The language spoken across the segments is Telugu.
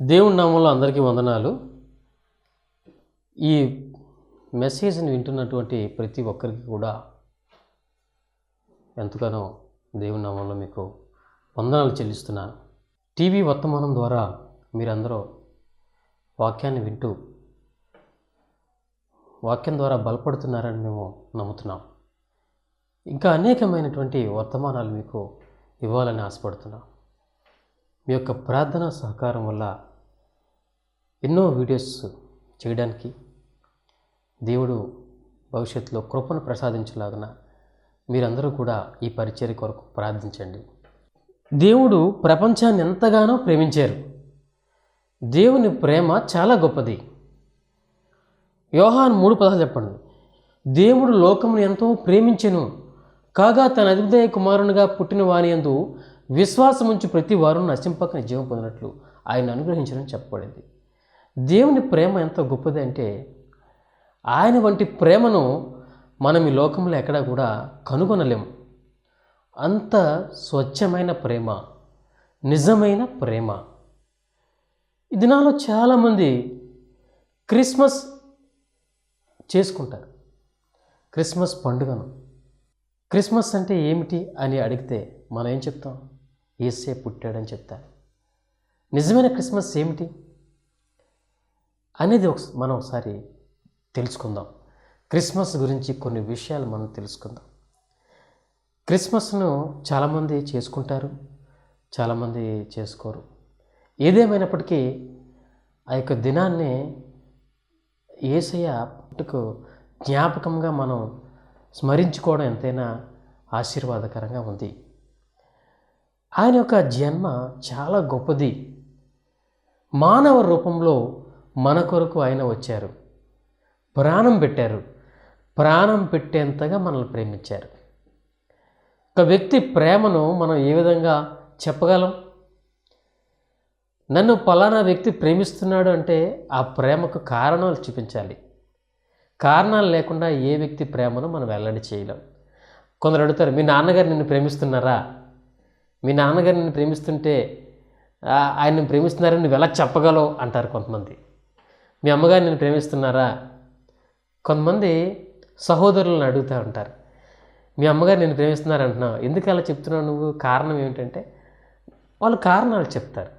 దేవుని నామంలో అందరికీ వందనాలు. ఈ మెసేజ్ని వింటున్నటువంటి ప్రతి ఒక్కరికి కూడా ఎంతగానో దేవుని నామంలో మీకు వందనాలు చెల్లిస్తున్నాను. టీవీ వర్తమానం ద్వారా మీరందరూ వాక్యాన్ని వింటూ వాక్యం ద్వారా బలపడుతున్నారని మేము నమ్ముతున్నాం. ఇంకా అనేకమైనటువంటి వర్తమానాలు మీకు ఇవ్వాలని ఆశపడుతున్నాం. మీ యొక్క ప్రార్థనా సహకారం వల్ల ఎన్నో వీడియోస్ చేయడానికి దేవుడు భవిష్యత్తులో కృపను ప్రసాదించలాగున మీరందరూ కూడా ఈ పరిచర్య కొరకు ప్రార్థించండి. దేవుడు ప్రపంచాన్ని ఎంతగానో ప్రేమించారు. దేవుని ప్రేమ చాలా గొప్పది. యోహాను 3:16 చెప్పండి. దేవుడు లోకమును ఎంతో ప్రేమించెను, కాగా తన అద్వితీయ కుమారునిగా పుట్టిన వాని యందు విశ్వాసం ఉంచి ప్రతి వారు నశింపక జీవం పొందినట్లు ఆయన అనుగ్రహించడని చెప్పబడింది. దేవుని ప్రేమ ఎంత గొప్పది అంటే ఆయన వంటి ప్రేమను మనం ఈ లోకంలో ఎక్కడా కూడా కనుగొనలేము. అంత స్వచ్ఛమైన ప్రేమ, నిజమైన ప్రేమ. ఈ దినాల్లో చాలామంది క్రిస్మస్ చేసుకుంటారు. క్రిస్మస్ పండుగను. క్రిస్మస్ అంటే ఏమిటి అని అడిగితే మనం ఏం చెప్తాం? యేసే పుట్టాడని చెప్తారు. నిజమైన క్రిస్మస్ ఏమిటి అనేది మనం ఒకసారి తెలుసుకుందాం. క్రిస్మస్ గురించి కొన్ని విషయాలు మనం తెలుసుకుందాం. క్రిస్మస్ను చాలామంది చేసుకుంటారు, చాలామంది చేసుకోరు. ఏదేమైనప్పటికీ ఆ యొక్క దినాన్ని యేసయ్య పుట్టుకు జ్ఞాపకంగా మనం స్మరించుకోవడం ఎంతైనా ఆశీర్వాదకరంగా ఉంది. ఆయన యొక్క జన్మ చాలా గొప్పది. మానవ రూపంలో మన కొరకు ఆయన వచ్చారు, ప్రాణం పెట్టారు. ప్రాణం పెట్టేంతగా మనల్ని ప్రేమించారు. ఒక వ్యక్తి ప్రేమను మనం ఏ విధంగా చెప్పగలం? నన్ను పలానా వ్యక్తి ప్రేమిస్తున్నాడు అంటే ఆ ప్రేమకు కారణాలు చూపించాలి. కారణాలు లేకుండా ఏ వ్యక్తి ప్రేమను మనం వెల్లడి చేయలేం. కొందరు అడుగుతారు, మీ నాన్నగారు నిన్ను ప్రేమిస్తున్నారా? మీ నాన్నగారు నిన్ను ప్రేమిస్తుంటే ఆయన్ని ప్రేమిస్తున్నారని నువ్వు ఎలా చెప్పగలవు అంటారు కొంతమంది. మీ అమ్మగారు నిన్ను ప్రేమిస్తున్నారా? కొంతమంది సహోదరులను అడుగుతూ ఉంటారు, మీ అమ్మగారు నిన్ను ప్రేమిస్తున్నారు అంటున్నావు, ఎందుకు అలా చెప్తున్నావు నువ్వు? కారణం ఏమిటంటే వాళ్ళు కారణాలు చెప్తారు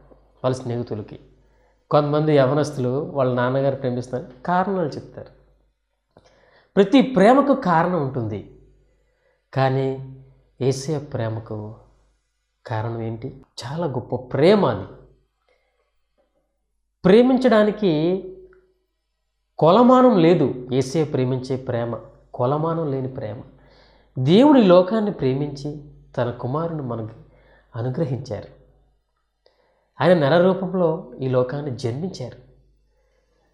వాళ్ళ స్నేహితులకి. కొంతమంది యవనస్తులు వాళ్ళ నాన్నగారు ప్రేమిస్తున్నారు, కారణాలు చెప్తారు. ప్రతి ప్రేమకు కారణం ఉంటుంది. కానీ యేసయ్య ప్రేమకు కారణం ఏంటి? చాలా గొప్ప ప్రేమ అది. ప్రేమించడానికి కొలమానం లేదు. యేసయ్య ప్రేమించే ప్రేమ కొలమానం లేని ప్రేమ. దేవుడి లోకాన్ని ప్రేమించి తన కుమారుని మనకు అనుగ్రహించారు. ఆయన నర రూపంలో ఈ లోకాన్ని జన్మించారు.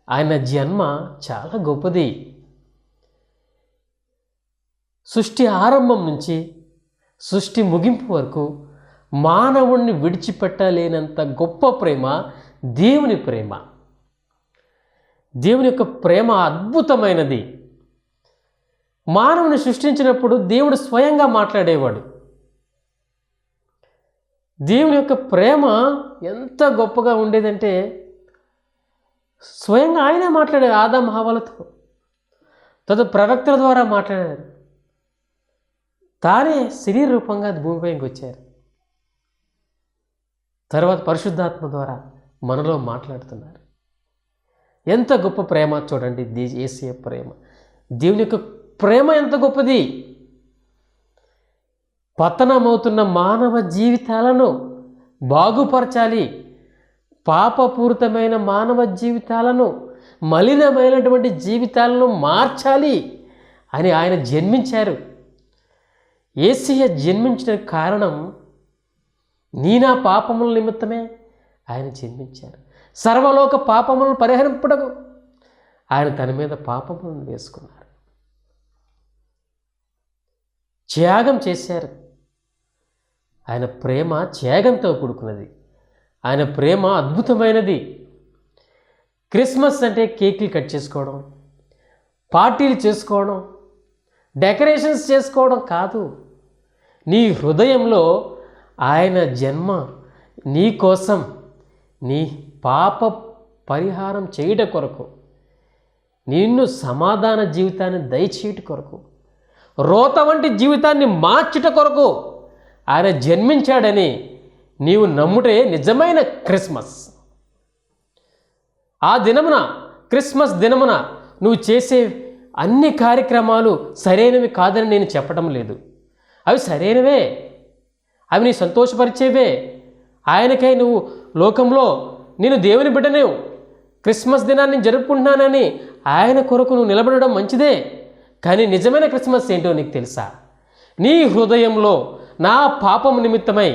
ఆయన జన్మ చాలా గొప్పది. సృష్టి ఆరంభం నుంచి సృష్టి ముగింపు వరకు మానవుణ్ణి విడిచిపెట్టలేనంత గొప్ప ప్రేమ దేవుని ప్రేమ. దేవుని యొక్క ప్రేమ అద్భుతమైనది. మానవుని సృష్టించినప్పుడు దేవుడు స్వయంగా మాట్లాడేవాడు. దేవుని యొక్క ప్రేమ ఎంత గొప్పగా ఉండేదంటే స్వయంగా ఆయనే మాట్లాడారు ఆదాము హవ్వలతో. తదు ప్రవక్తల ద్వారా మాట్లాడారు. తానే శరీర రూపంగా భూమిపైకి వచ్చారు. తర్వాత పరిశుద్ధాత్మ ద్వారా మనలో మాట్లాడుతున్నారు. ఎంత గొప్ప ప్రేమ చూడండి యేసయ్య ప్రేమ. దేవుని యొక్క ప్రేమ ఎంత గొప్పది. పతనమవుతున్న మానవ జీవితాలను బాగుపరచాలి. పాపపూరితమైన మానవ జీవితాలను, మలినమైనటువంటి జీవితాలను మార్చాలి అని ఆయన జన్మించారు. యేసయ్య జన్మించిన కారణం నా పాపముల నిమిత్తమే ఆయన జన్మించారు. సర్వలోక పాపములను పరిహరింపడకు ఆయన తన మీద పాపములను వేసుకున్నారు. త్యాగం చేశారు. ఆయన ప్రేమ త్యాగంతో కూడుకున్నది. ఆయన ప్రేమ అద్భుతమైనది. క్రిస్మస్ అంటే కేకులు కట్ చేసుకోవడం, పార్టీలు చేసుకోవడం, డెకరేషన్స్ చేసుకోవడం కాదు. నీ హృదయంలో ఆయన జన్మ నీ కోసం, నీ పాప పరిహారం చేయుట కొరకు, నిన్ను సమాధాన జీవితాన్ని దయచేయుట కొరకు, రోత వంటి జీవితాన్ని మార్చుట కొరకు ఆయన జన్మించాడని నీవు నమ్ముటే నిజమైన క్రిస్మస్. ఆ దినమున, క్రిస్మస్ దినమున నువ్వు చేసే అన్ని కార్యక్రమాలు సరైనవి కాదని నేను చెప్పడం లేదు. అవి సరైనవే, అవి నీ సంతోషపరిచేవే. ఆయనకై నువ్వు లోకంలో నేను దేవుని బిడ్డనే, క్రిస్మస్ దినాన్ని జరుపుకుంటున్నానని ఆయన కొరకు నువ్వు నిలబడడం మంచిదే. కానీ నిజమైన క్రిస్మస్ ఏంటో నీకు తెలుసా? నీ హృదయంలో నా పాపం నిమిత్తమై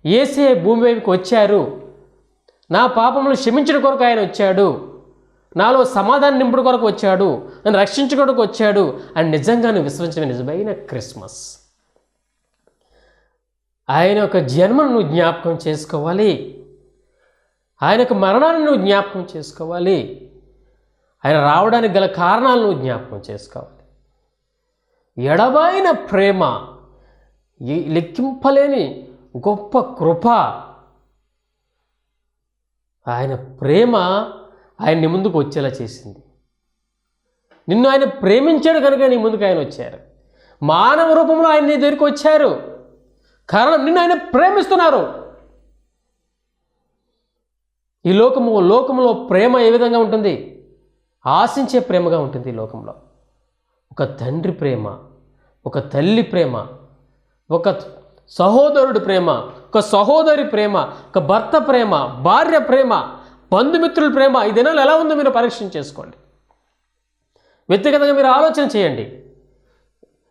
యేసే భూమి వైపుకి వచ్చారు, నా పాపములు క్షమించడం కొరకు ఆయన వచ్చాడు, నాలో సమాధానం నింపుడు కొరకు వచ్చాడు, నన్ను రక్షించుకోవడానికి వచ్చాడు అని నిజంగా నువ్వు విశ్వసించే నిజమైన క్రిస్మస్. ఆయన యొక్క జన్మను నువ్వు జ్ఞాపకం చేసుకోవాలి, ఆయన యొక్క మరణాన్ని నువ్వు జ్ఞాపకం చేసుకోవాలి, ఆయన రావడానికి గల కారణాలు నువ్వు జ్ఞాపకం చేసుకోవాలి. ఎడబాయిన ప్రేమ, లెక్కింపలేని గొప్ప కృప, ఆయన ప్రేమ ఆయన్ని ముందుకు వచ్చేలా చేసింది. నిన్ను ఆయన ప్రేమించాడు కనుక నీ ముందుకు ఆయన వచ్చారు. మానవ రూపంలో ఆయన నీ దగ్గరికి వచ్చారు, కారణం నిన్ను ఆయన ప్రేమిస్తున్నారు. ఈ లోకంలో ప్రేమ ఏ విధంగా ఉంటుంది? ఆశించే ప్రేమగా ఉంటుంది. ఈ లోకంలో ఒక తండ్రి ప్రేమ, ఒక తల్లి ప్రేమ, ఒక సహోదరుడి ప్రేమ, ఒక సహోదరి ప్రేమ, ఒక భర్త ప్రేమ, భార్య ప్రేమ, బంధుమిత్రుల ప్రేమ ఈ దినాలు ఎలా ఉందో మీరు పరీక్షణ చేసుకోండి. వ్యక్తిగతంగా మీరు ఆలోచన చేయండి.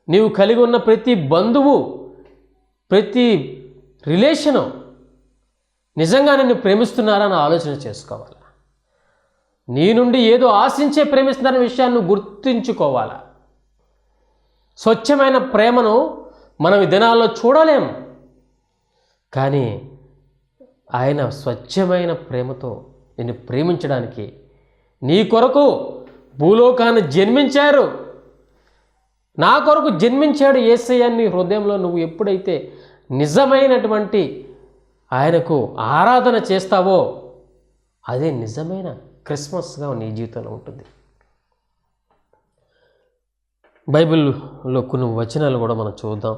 నీవు కలిగి ఉన్న ప్రతి బంధువు, ప్రతి రిలేషను నిజంగా నిన్ను ప్రేమిస్తున్నారా అని ఆలోచన చేసుకోవాలి. నీ నుండి ఏదో ఆశించే ప్రేమిస్తున్నారనే విషయాన్ని గుర్తుంచుకోవాలా. స్వచ్ఛమైన ప్రేమను మనం ఈ దినాల్లో చూడలేము, కానీ ఆయన స్వచ్ఛమైన ప్రేమతో నిన్ను ప్రేమించడానికి నీ కొరకు భూలోకాన్ని జన్మించారు. నా కొరకు జన్మించాడు యేసయ్య నీ హృదయంలో నువ్వు ఎప్పుడైతే నిజమైనటువంటి ఆయనకు ఆరాధన చేస్తావో అదే నిజమైన క్రిస్మస్గా నీ జీవితంలో ఉంటుంది. బైబిల్లో కొన్ని వచనాలు కూడా మనం చూద్దాం.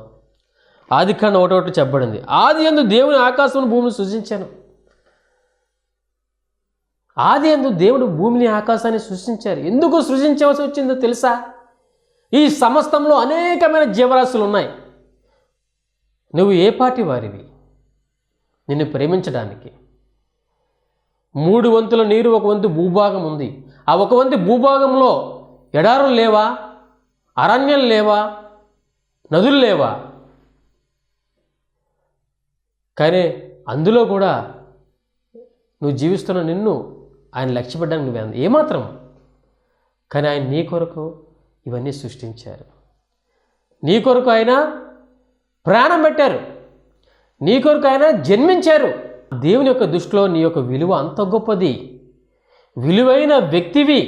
ఆదికాండం 1:1 చెప్పబడింది, ఆది యందు దేవుని ఆకాశమును భూమిని సృజించాను. ఆది యందు దేవుడు భూమిని ఆకాశాన్ని సృష్టించారు. ఎందుకు సృజించవలసి వచ్చిందో తెలుసా? ఈ సమస్తంలో అనేకమైన జీవరాశులు ఉన్నాయి. నువ్వు ఏ పాటి వారివి? నిన్ను ప్రేమించడానికి 3 వంతుల నీరు, 1 వంతు భూభాగం ఉంది. ఆ 1 వంతు భూభాగంలో ఎడారులు లేవా? అరణ్యాలు లేవా? నదులు లేవా? కానీ అందులో కూడా నువ్వు జీవిస్తున్న నిన్ను ఆయన లక్ష్యపడ్డానికి నువ్వు ఏమాత్రం, కానీ ఆయన నీ కొరకు ఇవన్నీ సృష్టించారు. నీ కొరకు ఆయన ప్రాణం పెట్టారు, నీ కొరకు ఆయన జన్మించారు. దేవుని యొక్క దృష్టిలో నీ యొక్క విలువ అంత గొప్పది. విలువైన వ్యక్తివి,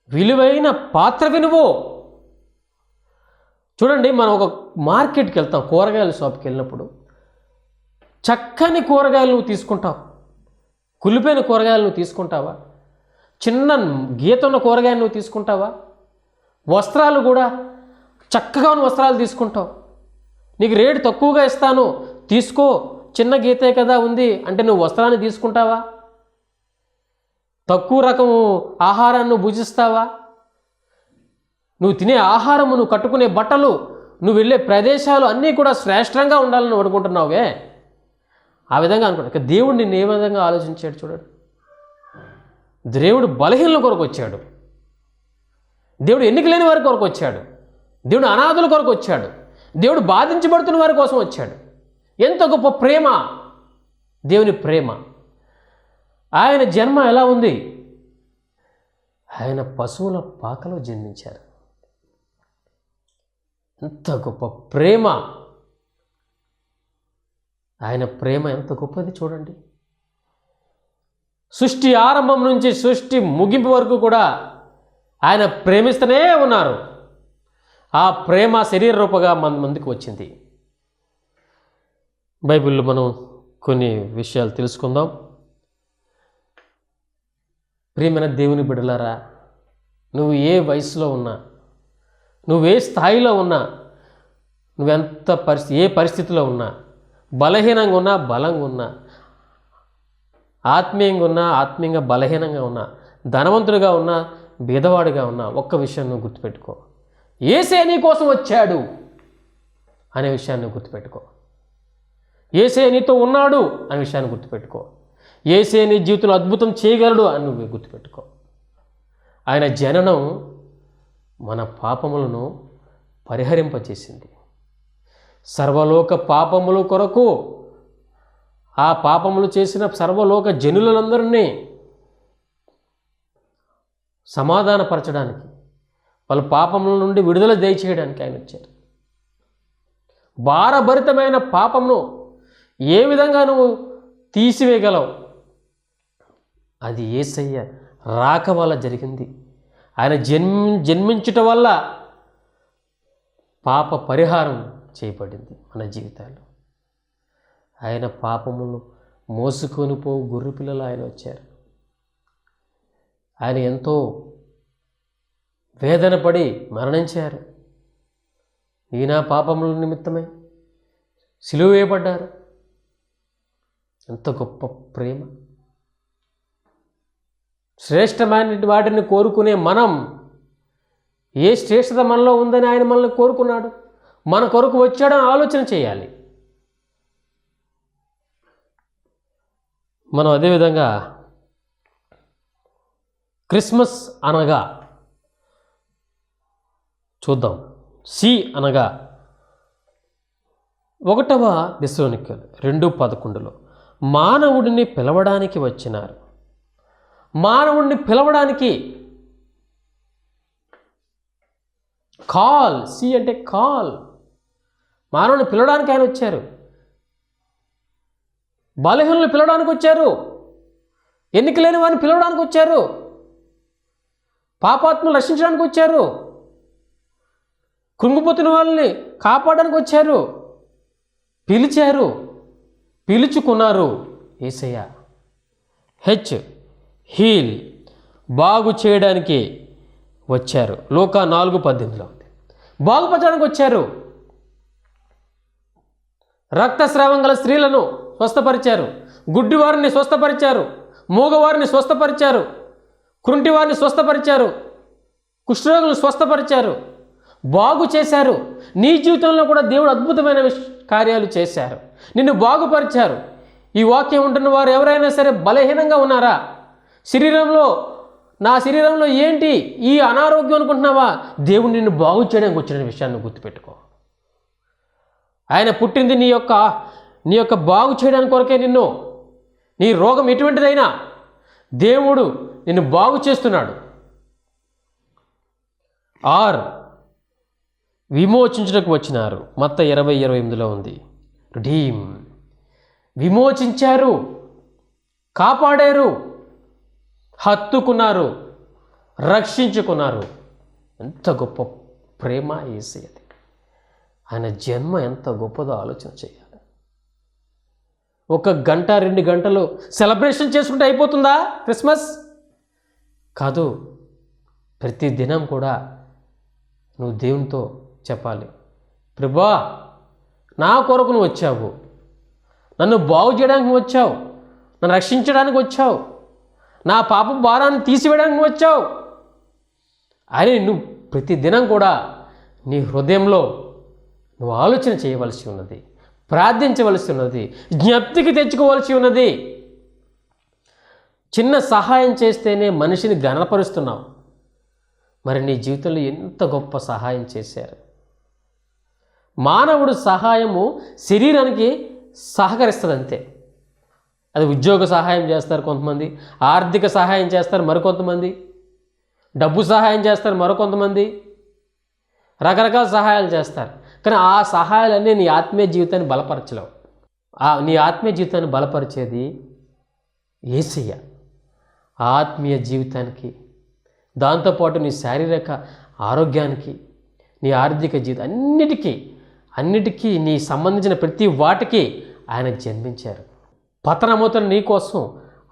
విలువైన పాత్రవి నువ్వు. చూడండి, మనం ఒక మార్కెట్కి వెళ్తాం, కూరగాయల షాప్కి వెళ్ళినప్పుడు చక్కని కూరగాయలు నువ్వు తీసుకుంటావు, కులిపోయిన కూరగాయలు నువ్వు తీసుకుంటావా? చిన్న గీత ఉన్న కూరగాయలు నువ్వు తీసుకుంటావా? వస్త్రాలు కూడా చక్కగా ఉన్న వస్త్రాలు తీసుకుంటావు. నీకు రేటు తక్కువగా ఇస్తాను తీసుకో, చిన్న గీతే కదా ఉంది అంటే నువ్వు వస్త్రాన్ని తీసుకుంటావా? తక్కువ రకము ఆహారాన్ని భుజిస్తావా? నువ్వు తినే ఆహారము, నువ్వు కట్టుకునే బట్టలు, నువ్వు వెళ్ళే ప్రదేశాలు అన్నీ కూడా శ్రేష్టంగా ఉండాలని అనుకుంటున్నావే. ఆ విధంగా అనుకుంటా. దేవుడు నిన్ను ఏ విధంగా ఆలోచించాడు చూడండి. దేవుడు బలహీనల కొరకు వచ్చాడు, దేవుడు ఎన్నిక లేని వారి కొరకు వచ్చాడు, దేవుడు అనాథుల కొరకు వచ్చాడు, దేవుడు బాధించబడుతున్న వారి కోసం వచ్చాడు. ఎంత గొప్ప ప్రేమ దేవుని ప్రేమ. ఆయన జన్మ ఎలా ఉంది? ఆయన పశువుల పాకలో జన్మించారు. ఎంత గొప్ప ప్రేమ! ఆయన ప్రేమ ఎంత గొప్పది చూడండి. సృష్టి ఆరంభం నుంచి సృష్టి ముగింపు వరకు కూడా ఆయన ప్రేమిస్తూనే ఉన్నారు. ఆ ప్రేమ శరీర రూపంగా మందికి వచ్చింది. బైబిల్లో మనం కొన్ని విషయాలు తెలుసుకుందాం. ప్రియమైన దేవుని బిడ్డలారా, నువ్వు ఏ వయసులో ఉన్నా, నువ్వే స్థాయిలో ఉన్నా, నువ్వెంత ఏ పరిస్థితిలో ఉన్నా, బలహీనంగా ఉన్నా బలంగా ఉన్నా, ఆత్మీయంగా ఉన్నా ఆత్మీయంగా బలహీనంగా ఉన్నా, ధనవంతుడిగా ఉన్నా బీదవాడిగా ఉన్నా, ఒక్క విషయం నువ్వు గుర్తుపెట్టుకో, యేసే నీ కోసం వచ్చాడు అనే విషయాన్ని గుర్తుపెట్టుకో. యేసే నీతో ఉన్నాడు అనే విషయాన్ని గుర్తుపెట్టుకో. యేసే నీ జీవితంలో అద్భుతం చేయగలడు అని నువ్వు గుర్తుపెట్టుకో. ఆయన జననం మన పాపములను పరిహరింపచేసింది. సర్వలోక పాపముల కొరకు ఆ పాపములు చేసిన సర్వలోక జనులందరినీ సమాధానపరచడానికి, వాళ్ళ పాపముల నుండి విడుదల దయచేయడానికి ఆయన వచ్చారు. భారభరితమైన పాపమును ఏ విధంగా నువ్వు తీసివేయగలవు? అది యేసయ్య రాక వల్ల జరిగింది. ఆయన జన్మించుట వల్ల పాప పరిహారం చేయబడింది మన జీవితాల్లో. ఆయన పాపములను మోసుకొని పో గొర్రె పిల్లలు ఆయన వచ్చారు. ఆయన ఎంతో వేదన పడి మరణించారు. ఈ నా పాపముల నిమిత్తమై సిలువ వేయబడ్డారు. ఎంత గొప్ప ప్రేమ! శ్రేష్టమైన వాటిని కోరుకునే మనం, ఏ శ్రేష్టత మనలో ఉందని ఆయన మనల్ని కోరుకున్నాడు, మన కొరకు వచ్చాడని ఆలోచన చేయాలి. మనం అదేవిధంగా క్రిస్మస్ అనగా చూద్దాం. సి అనగా 1వ దెస్సలోనికీయులు 2:11 మానవుడిని పిలవడానికి వచ్చినారు. మానవుడిని పిలవడానికి, కాల్, సి అంటే కాల్, మానవుడిని పిలవడానికి ఆయన వచ్చారు. బలహీనులను పిలవడానికి వచ్చారు. ఎన్నిక లేని వారిని పిలవడానికి వచ్చారు. పాపాత్మను రక్షించడానికి వచ్చారు. కృంగిపోతున్న వాళ్ళని కాపాడడానికి వచ్చారు. పిలిచారు, పిలుచుకున్నారు. యేసయ్య హీల్, బాగు చేయడానికి వచ్చారు. లూకా 4:18 బాగుపరచడానికి వచ్చారు. రక్తస్రావం గల స్త్రీలను స్వస్థపరిచారు. గుడ్డివారిని స్వస్థపరిచారు. మూగవారిని స్వస్థపరిచారు. కృంటివారిని స్వస్థపరిచారు. కుష్ఠరోగులను స్వస్థపరిచారు. బాగు చేశారు. నీ జీవితంలో కూడా దేవుడు అద్భుతమైన కార్యాలు చేశారు. నిన్ను బాగుపరిచారు. ఈ వాక్యం ఉంటున్న వారు ఎవరైనా సరే బలహీనంగా ఉన్నారా? నా శరీరంలో ఏంటి ఈ అనారోగ్యం అనుకుంటున్నావా? దేవుడు నిన్ను బాగు చేయడానికి వచ్చిన విషయాన్ని గుర్తుపెట్టుకో. ఆయన పుట్టింది నీ యొక్క బాగు చేయడానికి కొరకే. నీ రోగం ఎటువంటిదైనా దేవుడు నిన్ను బాగు చేస్తున్నాడు. విమోచించుటకు వచ్చినారు. మత్తయి 20:28 ఉంది. రిడీమ్, విమోచించారు, కాపాడారు, హత్తుకున్నారు, రక్షించుకున్నారు. ఎంత గొప్ప ప్రేమ యేసయ్యది. ఆయన జన్మ ఎంత గొప్పదో ఆలోచన చేయాలి. 1 గంట 2 గంటలు సెలబ్రేషన్ చేసుకుంటే అయిపోతుందా క్రిస్మస్? కాదు. ప్రతి దినం కూడా నువ్వు దేవునితో చెప్పాలి, ప్రభువా నా కొరకు నువ్వు వచ్చావు, నన్ను బాగు చేయడానికి వచ్చావు, నన్ను రక్షించడానికి వచ్చావు, నా పాప భారాన్ని తీసివేయడానికి వచ్చావు అని నువ్వు ప్రతి దినం కూడా నీ హృదయంలో నువ్వు ఆలోచన చేయవలసి ఉన్నది, ప్రార్థించవలసి ఉన్నది, జ్ఞప్తికి తెచ్చుకోవలసి ఉన్నది. చిన్న సహాయం చేస్తేనే మనిషిని గణపరుస్తున్నావు. మరి నీ జీవితంలో ఎంత గొప్ప సహాయం చేశారు. మానవుడు సహాయము శరీరానికి సహకరిస్తుంది అంతే. అది ఉద్యోగ సహాయం చేస్తారు కొంతమంది, ఆర్థిక సహాయం చేస్తారు మరికొంతమంది, డబ్బు సహాయం చేస్తారు మరికొంతమంది, రకరకాల సహాయాలు చేస్తారు. కానీ ఆ సహాయాలన్నీ నీ ఆత్మీయ జీవితాన్ని బలపరచలేవు. నీ ఆత్మీయ జీవితాన్ని బలపరిచేది యేసయ్య. ఆత్మీయ జీవితానికి, దాంతోపాటు నీ శారీరక ఆరోగ్యానికి, నీ ఆర్థిక జీవితం అన్నిటికీ నీ సంబంధించిన ప్రతి వాటికి ఆయన జన్మించారు. పతనమవుతున్న నీ కోసం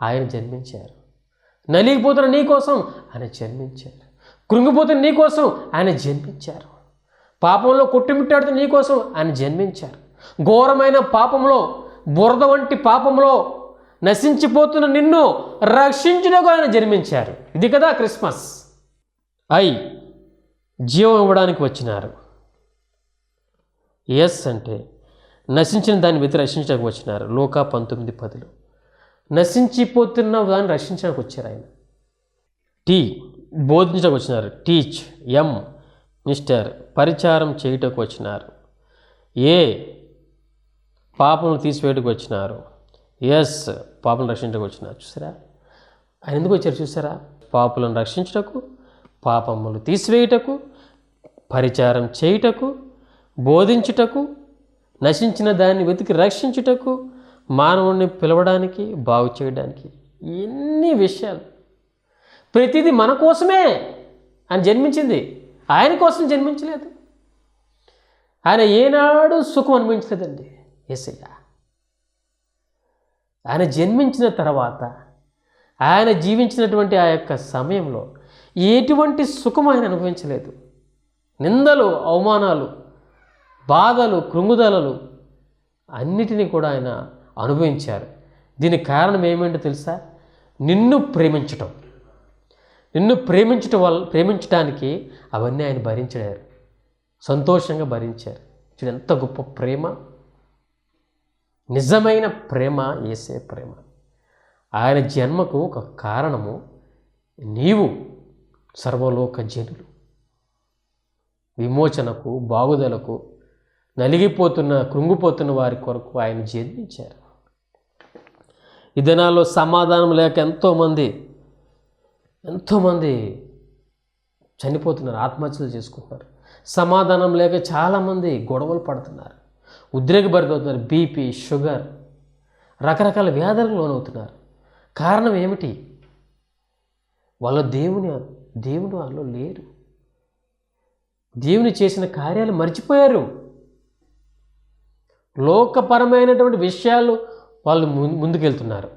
ఆయన జన్మించారు. నలిగిపోతున్న నీ కోసం ఆయన జన్మించారు. కృంగిపోతున్న నీ కోసం ఆయన జన్మించారు. పాపంలో కొట్టుమిట్టాడుతున్న నీ కోసం ఆయన జన్మించారు. ఘోరమైన పాపంలో, బురద వంటి పాపంలో నశించిపోతున్న నిన్ను రక్షించుటకు ఆయన జన్మించారు. ఇది కదా క్రిస్మస్. జీవం ఇవ్వడానికి వచ్చినారు. ఎస్ అంటే నశించిన దాన్ని వెతి రక్షించడానికి వచ్చినారు. లూకా 19:10 నశించిపోతున్న దాన్ని రక్షించడానికి వచ్చారు ఆయన. బోధించడానికి వచ్చినారు. టీచ్. మిస్టర్ పరిచారం చేయుటకు వచ్చినారు. పాపములు తీసివేయటకు వచ్చినారు. పాపలను రక్షించడానికి వచ్చినారు. చూసారా ఆయన ఎందుకు వచ్చారు? చూసారా, పాపులను రక్షించుటకు, పాపములు తీసివేయుటకు, పరిచారం చేయుటకు, బోధించుటకు, నశించిన దాన్ని వెతికి రక్షించుటకు, మానవుడిని పిలవడానికి, బాగు చేయడానికి. ఎన్ని విషయాలు. ప్రతిదీ మన కోసమే ఆయన జన్మించింది. ఆయన కోసం జన్మించలేదు. ఆయన ఏనాడు సుఖం అనిపించలేదండి యేసయ్య. ఆయన జన్మించిన తర్వాత ఆయన జీవించినటువంటి ఆ యొక్క సమయంలో ఎటువంటి సుఖం ఆయన అనుభవించలేదు. నిందలు, అవమానాలు, బాధలు, కృంగుదలలు అన్నిటినీ కూడా ఆయన అనుభవించారు. దీనికి కారణం ఏమేంటో తెలుసా? నిన్ను ప్రేమించటం. నిన్ను ప్రేమించడానికి అవన్నీ ఆయన భరించారు. సంతోషంగా భరించారు. చూడు ఎంత గొప్ప ప్రేమ. నిజమైన ప్రేమ యేసే ప్రేమ. ఆయన జన్మకు ఒక కారణము నీవు. సర్వలోక జనులు విమోచనకు, బాగుదలకు, నలిగిపోతున్న, కృంగిపోతున్న వారి కొరకు ఆయన జన్మించారు. ఈ దినాల్లో సమాధానం లేక ఎంతోమంది చనిపోతున్నారు, ఆత్మహత్యలు చేసుకుంటున్నారు. సమాధానం లేక చాలామంది గొడవలు పడుతున్నారు, ఉద్రేకభరితవుతున్నారు. బీపీ, షుగర్, రకరకాల వ్యాధులకు లోనవుతున్నారు. కారణం ఏమిటి? వాళ్ళ దేవుడు వాళ్ళలో లేరు. దేవుని చేసిన కార్యాలు మర్చిపోయారు. లోకపరమైనటువంటి విషయాలు వాళ్ళు ముందుకెళ్తున్నారు.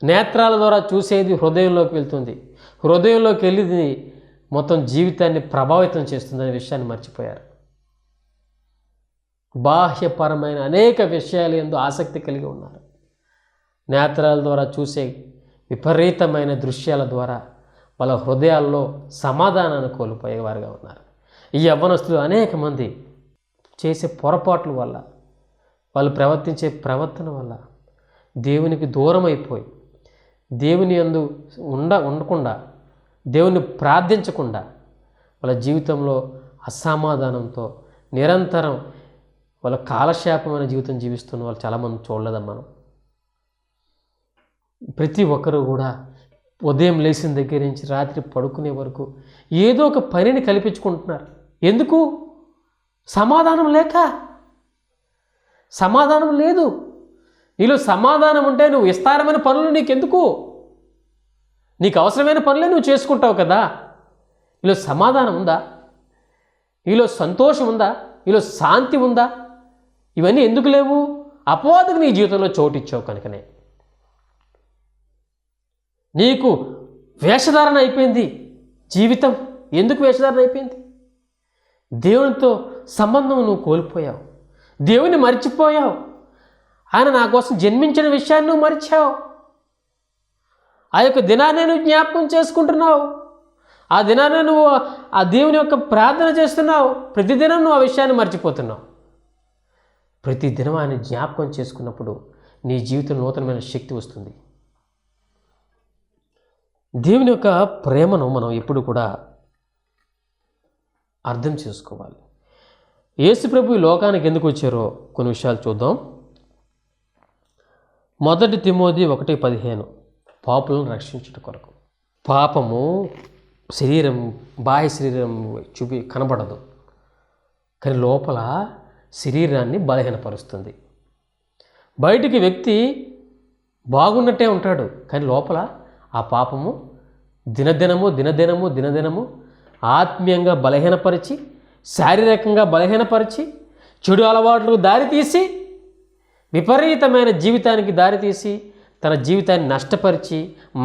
నేత్రాల ద్వారా చూసేది హృదయంలోకి వెళ్తుంది. హృదయంలోకి వెళ్ళి మొత్తం జీవితాన్ని ప్రభావితం చేస్తుందనే విషయాన్ని మర్చిపోయారు. బాహ్యపరమైన అనేక విషయాలు యందు ఆసక్తి కలిగి ఉన్నారు. నేత్రాల ద్వారా చూసే విపరీతమైన దృశ్యాల ద్వారా వాళ్ళ హృదయాల్లో సమాధానాన్ని కోల్పోయేవారుగా ఉన్నారు. ఈ యవ్వనస్తులు అనేక మంది చేసే పొరపాట్ల వల్ల, వాళ్ళు ప్రవర్తించే ప్రవర్తన వల్ల దేవునికి దూరం అయిపోయి, దేవుని యందు ఉండకుండా, దేవుని ప్రార్థించకుండా వాళ్ళ జీవితంలో అసమాధానంతో నిరంతరం వాళ్ళ కాలక్షేపమైన జీవితం జీవిస్తున్న వాళ్ళు చాలామంది చూడలేదా మనం? ప్రతి ఒక్కరూ కూడా ఉదయం లేచిన దగ్గర నుంచి రాత్రి పడుకునే వరకు ఏదో ఒక పనిని కల్పించుకుంటున్నారు. ఎందుకు? సమాధానం లేక. సమాధానం లేదు. నీలో సమాధానం ఉంటే నువ్వు విస్తారమైన పనులు నీకెందుకు? నీకు అవసరమైన పనులే నువ్వు చేసుకుంటావు కదా. నీలో సమాధానం ఉందా? నీలో సంతోషం ఉందా? నీలో శాంతి ఉందా? ఇవన్నీ ఎందుకు లేవు? అపవాదకు నీ జీవితంలో చోటిచ్చావు కనుకనే. నీకు వేషధారణ అయిపోయింది జీవితం. ఎందుకు వేషధారణ అయిపోయింది? దేవునితో సంబంధం నువ్వు కోల్పోయావు. దేవుని మర్చిపోయావు. ఆయన నా కోసం జన్మించిన విషయాన్ని నువ్వు మర్చావు. ఆ యొక్క దినాన్ని నువ్వు జ్ఞాపకం చేసుకుంటున్నావు. ఆ దినాన్ని నువ్వు ఆ దేవుని యొక్క ప్రార్థన చేస్తున్నావు. ప్రతిదినం నువ్వు ఆ విషయాన్ని మర్చిపోతున్నావు. ప్రతిదినం ఆయన జ్ఞాపకం చేసుకున్నప్పుడు నీ జీవితంలో నూతనమైన శక్తి వస్తుంది. దేవుని యొక్క ప్రేమను మనం ఎప్పుడు కూడా అర్థం చేసుకోవాలి. యేసు ప్రభు ఈ లోకానికి ఎందుకు వచ్చారో కొన్ని విషయాలు చూద్దాం. 1 తిమోతి 1:15 పాపులను రక్షించుట కొరకు. పాపము బాహ్య శరీరం కనబడదు, కానీ లోపల శరీరాన్ని బలహీనపరుస్తుంది. బయటికి వ్యక్తి బాగున్నట్టే ఉంటాడు, కానీ లోపల ఆ పాపము దినదినము ఆత్మీయంగా బలహీనపరిచి, శారీరకంగా బలహీనపరిచి, చెడు అలవాట్లకు దారితీసి, విపరీతమైన జీవితానికి దారితీసి, తన జీవితాన్ని నష్టపరిచి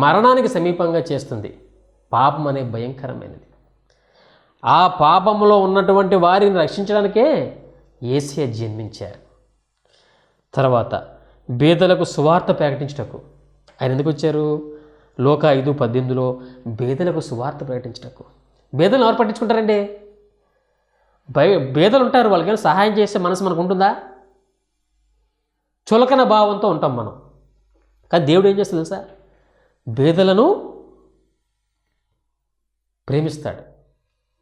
మరణానికి సమీపంగా చేస్తుంది. పాపం అనే భయంకరమైనది. ఆ పాపంలో ఉన్నటువంటి వారిని రక్షించడానికే యేసయ్య జన్మించారు. తర్వాత బీదలకు సువార్త ప్రకటించుటకు ఆయన ఎందుకు వచ్చారు? లోక 5:18లో బీదలకు సువార్త ప్రకటించుటకు. బీదలను ఎవరు పట్టించుకుంటారండి? బీదలు ఉంటారు, వాళ్ళకైనా సహాయం చేసే మనసు మనకు ఉంటుందా? చులకన భావంతో ఉంటాం మనం. కానీ దేవుడు ఏం చేస్తాడు తెలుసా? బీదలను ప్రేమిస్తాడు.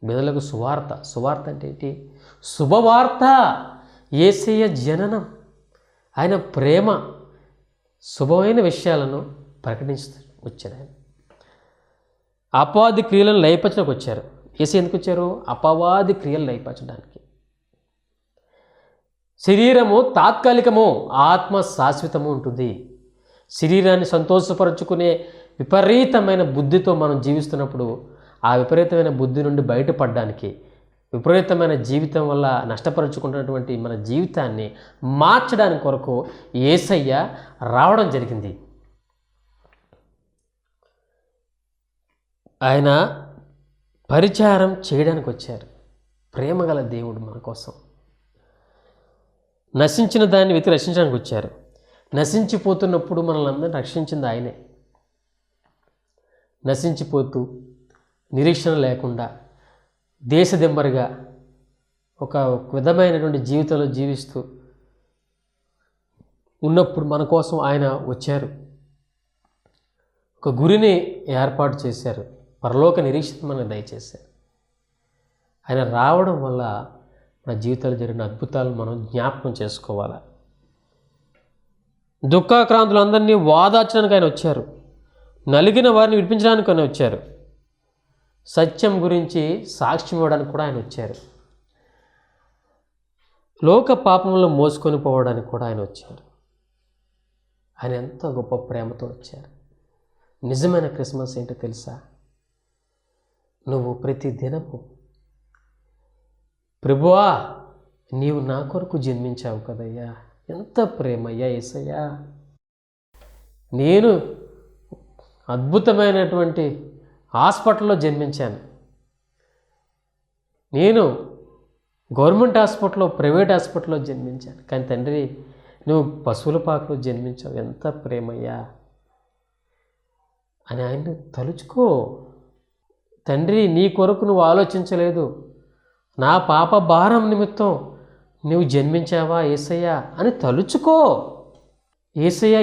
బీదలకు సువార్త అంటే ఏంటి? శుభవార్త. యేసయ్య జననం, ఆయన ప్రేమ, శుభమైన విషయాలను ప్రకటిస్తూ వచ్చారు. ఆయన అపవాది క్రియలను లయపరచడానికి వచ్చారు. యేసయ్య ఎందుకు వచ్చారు? అపవాది క్రియలు లయపరచడానికి. శరీరము తాత్కాలికము, ఆత్మ శాశ్వతము ఉంటుంది. శరీరాన్ని సంతోషపరచుకునే విపరీతమైన బుద్ధితో మనం జీవిస్తున్నప్పుడు ఆ విపరీతమైన బుద్ధి నుండి బయటపడడానికి, విపరీతమైన జీవితం వల్ల నష్టపరుచుకున్నటువంటి మన జీవితాన్ని మార్చడానికి కొరకు యేసయ్య రావడం జరిగింది. ఆయన పరిచారం చేయడానికి వచ్చారు. ప్రేమగల దేవుడు మన కోసం. నశించిన దాన్ని వెతికి రక్షించడానికి వచ్చారు. నశించిపోతున్నప్పుడు మనల్ని అందరినీ రక్షించింది ఆయనే. నశించిపోతూ నిరీక్షణ లేకుండా దేశదెంబరిగా ఒక విధమైనటువంటి జీవితంలో జీవిస్తూ ఉన్నప్పుడు మన కోసం ఆయన వచ్చారు. ఒక గురిని ఏర్పాటు చేశారు. పరలోక నిరీక్షణ మనకు దయచేశారు. ఆయన రావడం వల్ల మన జీవితాలు జరిగిన అద్భుతాలు మనం జ్ఞాపకం చేసుకోవాలి. దుఃఖాక్రాంతులందరినీ వాదార్చడానికి ఆయన వచ్చారు. నలిగిన వారిని విడిపించడానికి ఆయన వచ్చారు. సత్యం గురించి సాక్ష్యం ఇవ్వడానికి కూడా ఆయన వచ్చారు. లోక పాపంలో మోసుకొని పోవడానికి కూడా ఆయన వచ్చారు. ఆయన ఎంతో గొప్ప ప్రేమతో వచ్చారు. నిజమైన క్రిస్మస్ ఏంటో తెలుసా? నువ్వు ప్రతి దినము ప్రభువా నీవు నా కొరకు జన్మించావు కదయ్యా, ఎంత ప్రేమయ్యా యేసయ్యా, నేను అద్భుతమైనటువంటి హాస్పిటల్లో జన్మించాను, నేను గవర్నమెంట్ హాస్పిటల్లో ప్రైవేట్ హాస్పిటల్లో జన్మించాను, కానీ తండ్రి నువ్వు పశువుల పాకలో జన్మించావు, ఎంత ప్రేమయ్యా అని ఆయన్ని తలుచుకో. తండ్రి నీ కొరకు నువ్వు ఆలోచించలేదు, నా పాప భారం నిమిత్తం నువ్వు జన్మించావా యేసయ్యా అని తలుచుకో. యేసయ్య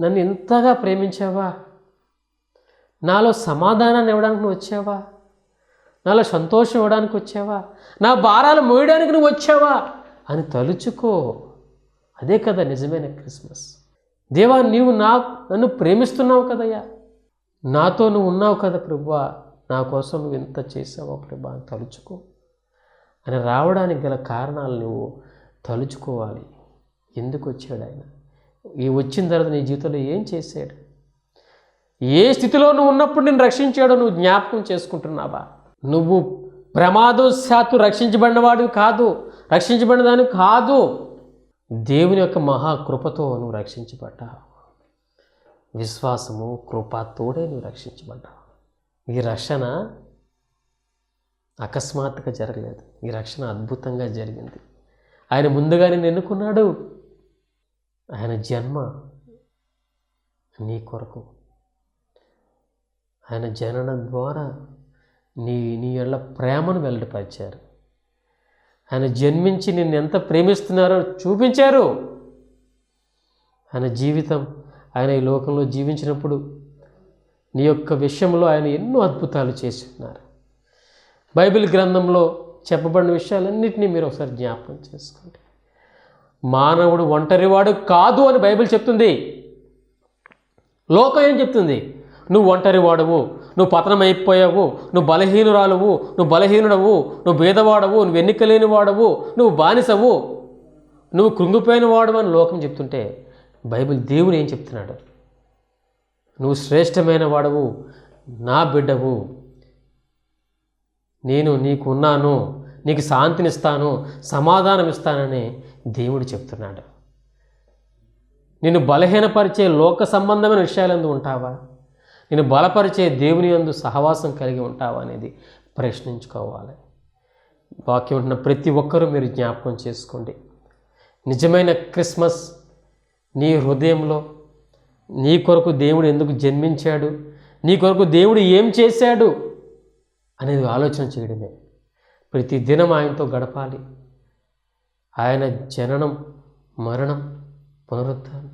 నన్ను ఎంతగా ప్రేమించావా, నాలో సమాధానాన్ని ఇవ్వడానికి నువ్వు వచ్చావా, నాలో సంతోషం ఇవ్వడానికి వచ్చావా, నా భారాలు మోయడానికి నువ్వు వచ్చావా అని తలుచుకో. అదే కదా నిజమైన క్రిస్మస్. దేవా నీవు నన్ను ప్రేమిస్తున్నావు కదయ్యా, నాతో నువ్వు ఉన్నావు కదా ప్రభువా, నా కోసం నువ్వు ఎంత చేసావో ప్రభా అని తలుచుకో. ఆయన రావడానికి గల కారణాలు నువ్వు తలుచుకోవాలి. ఎందుకు వచ్చాడు ఆయన, ఈ వచ్చిన తర్వాత నీ జీవితంలో ఏం చేశాడు, ఏ స్థితిలో నువ్వు ఉన్నప్పుడు నేను రక్షించాడో నువ్వు జ్ఞాపకం చేసుకుంటున్నావా? నువ్వు ప్రమాదవశాత్తు రక్షించబడినవాడివి కాదు, రక్షించబడినదాని కాదు, దేవుని యొక్క మహాకృపతో నువ్వు రక్షించబడ్డావు. విశ్వాసము కృపతోడే నువ్వు రక్షించబడ్డావు. ఈ రక్షణ అకస్మాత్తుగా జరగలేదు, ఈ రక్షణ అద్భుతంగా జరిగింది. ఆయన ముందుగానే ఎన్నుకున్నాడు. ఆయన జన్మ నీ కొరకు, ఆయన జననం ద్వారా నీ యొల్ల ప్రేమను వెల్లడిపరిచారు. ఆయన జన్మించి నిన్ను ఎంత ప్రేమిస్తున్నారో చూపించారు. ఆయన జీవితం, ఆయన ఈ లోకంలో జీవించినప్పుడు నీ యొక్క విషయంలో ఆయన ఎన్నో అద్భుతాలు చేసి ఉన్నారు. బైబిల్ గ్రంథంలో చెప్పబడిన విషయాలన్నింటినీ మీరు ఒకసారి జ్ఞాపకం చేసుకోండి. మానవుడు ఒంటరివాడు కాదు అని బైబిల్ చెప్తుంది. లోకం ఏం చెప్తుంది? నువ్వు ఒంటరి వాడవు, నువ్వు పతనమైపోయావు, నువ్వు బలహీనురాలువు, నువ్వు బలహీనుడవు, నువ్వు భేదవాడవు, నువ్వు ఎన్నిక లేని వాడవు, నువ్వు బానిసవు, నువ్వు కృంగిపోయిన వాడవు అని లోకం చెప్తుంటే బైబిల్ దేవుడు ఏం చెప్తున్నాడు? నువ్వు శ్రేష్టమైన వాడవు, నా బిడ్డవు, నేను నీకు ఉన్నాను, నీకు శాంతినిస్తాను, సమాధానం ఇస్తానని దేవుడు చెప్తున్నాడు. నిన్ను బలహీనపరిచే లోక సంబంధమైన విషయాలందు ఉంటావా? నిన్ను బలపరిచే దేవుని యందు సహవాసం కలిగి ఉంటావా అనేది ప్రశ్నించుకోవాలి. వాక్యం ఉంటున్న ప్రతి ఒక్కరూ మీరు జ్ఞాపకం చేసుకోండి. నిజమైన క్రిస్మస్ నీ హృదయంలో నీ కొరకు దేవుడు ఎందుకు జన్మించాడు, నీ కొరకు దేవుడు ఏం చేశాడు అనేది ఆలోచన చేయడమే. ప్రతి దినం ఆయనతో గడపాలి. ఆయన జననం, మరణం, పునరుద్ధానం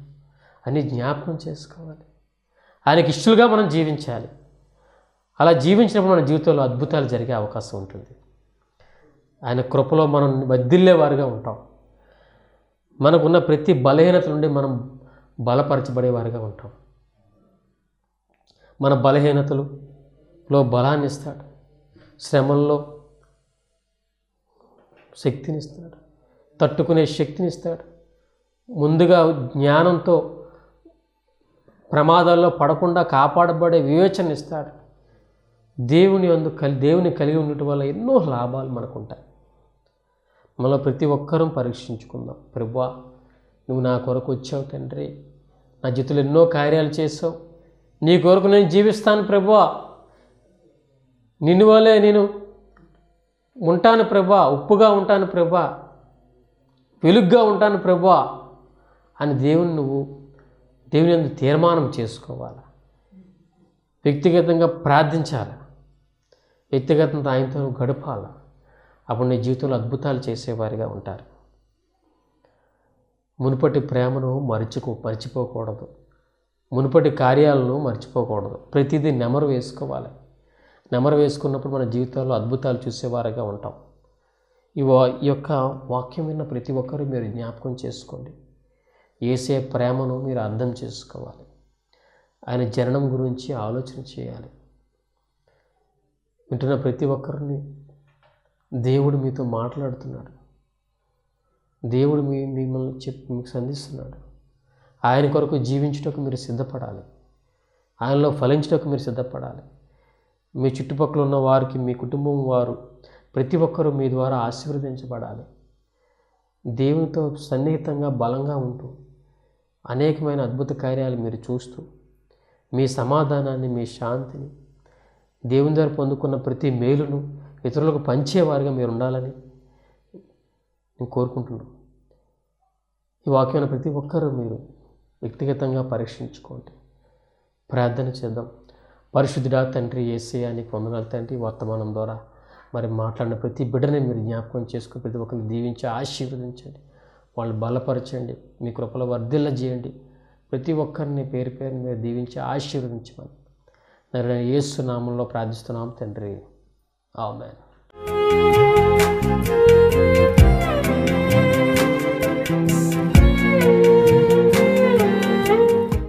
అని జ్ఞాపకం చేసుకోవాలి. ఆయనకి ఇష్టలుగా మనం జీవించాలి. అలా జీవించినప్పుడు మన జీవితంలో అద్భుతాలు జరిగే అవకాశం ఉంటుంది. ఆయన కృపలో మనం వర్ధిల్లేవారుగా ఉంటాం. మనకున్న ప్రతి బలహీనత నుండి మనం బలపరచబడేవారుగా ఉంటాం. మన బలహీనతలలో బలాన్ని ఇస్తాడు, శ్రమల్లో శక్తినిస్తాడు, తట్టుకునే శక్తినిస్తాడు. ముందుగా జ్ఞానంతో ప్రమాదాల్లో పడకుండా కాపాడబడే వివేచన ఇస్తాడు. దేవుని కలిగి ఉండటం వల్ల ఎన్నో లాభాలు మనకుంటాయి. మనలో ప్రతి ఒక్కరూ పరీక్షించుకుందాం. ప్రభువా, నువ్వు నా కొరకు వచ్చావు తండ్రి, నా జీవితంలో ఎన్నో కార్యాలు చేసావు, నీ కొరకు నేను జీవిస్తాను ప్రభువా, నిన్ను వలే నేను ఉంటాను ప్రభువా, ఉప్పుగా ఉంటాను ప్రభువా, వెలుగ్గా ఉంటాను ప్రభువా అని దేవుని యందు తీర్మానం చేసుకోవాలి. వ్యక్తిగతంగా ప్రార్థించాలి, వ్యక్తిగతంగా ఆయనతో గడపాలి. అప్పుడు నీ జీవితంలో అద్భుతాలు చేసేవారిగా ఉంటారు. మునుపటి ప్రేమను మర్చిపోకూడదు, మునుపటి కార్యాలను మర్చిపోకూడదు. ప్రతిదీ నెమరు వేసుకోవాలి. నెమరు వేసుకున్నప్పుడు మన జీవితంలో అద్భుతాలు చూసేవారుగా ఉంటాం. ఈ యొక్క వాక్యం విన్న ప్రతి ఒక్కరూ మీరు జ్ఞాపకం చేసుకోండి. యేసే ప్రేమను మీరు అర్థం చేసుకోవాలి. ఆయన జననం గురించి ఆలోచన చేయాలి. వింటున్న ప్రతి ఒక్కరిని దేవుడు మీతో మాట్లాడుతున్నాడు. దేవుడు మిమ్మల్ని మీకు సంధిస్తున్నాడు. ఆయన కొరకు జీవించుటకు మీరు సిద్ధపడాలి. ఆయనలో ఫలించుటకు మీరు సిద్ధపడాలి. మీ చుట్టుపక్కల ఉన్న వారికి, మీ కుటుంబం వారు ప్రతి ఒక్కరూ మీ ద్వారా ఆశీర్వదించబడాలి. దేవునితో సన్నిహితంగా బలంగా ఉంటూ అనేకమైన అద్భుత కార్యాలు మీరు చూస్తూ మీ సమాధానాన్ని, మీ శాంతిని, దేవుని ద్వారా పొందుకున్న ప్రతి మేలును ఇతరులకు పంచేవారుగా మీరు ఉండాలని నేను కోరుకుంటున్నాను. ఈ వాక్యాన్ని ప్రతి ఒక్కరూ మీరు వ్యక్తిగతంగా పరీక్షించుకోండి. ప్రార్థన చేద్దాం. పరిశుద్ధుడా తండ్రి యేసయ్యా, నీకు వందనాలు తండ్రి. వర్తమానం ద్వారా మరి మాట్లాడిన ప్రతి బిడ్డని మీరు జ్ఞాపకం చేసుకుని ప్రతి ఒక్కరిని దీవించి ఆశీర్వదించండి. వాళ్ళు బలపరచండి, మీ కృపలో వర్ధిల్ల చేయండి. ప్రతి ఒక్కరిని పేరు పేరుని మీరు దీవించి ఆశీర్వదించమని నరుడైన యేసు నామములో ప్రార్థిస్తున్నాం తండ్రి. ఆమేన్.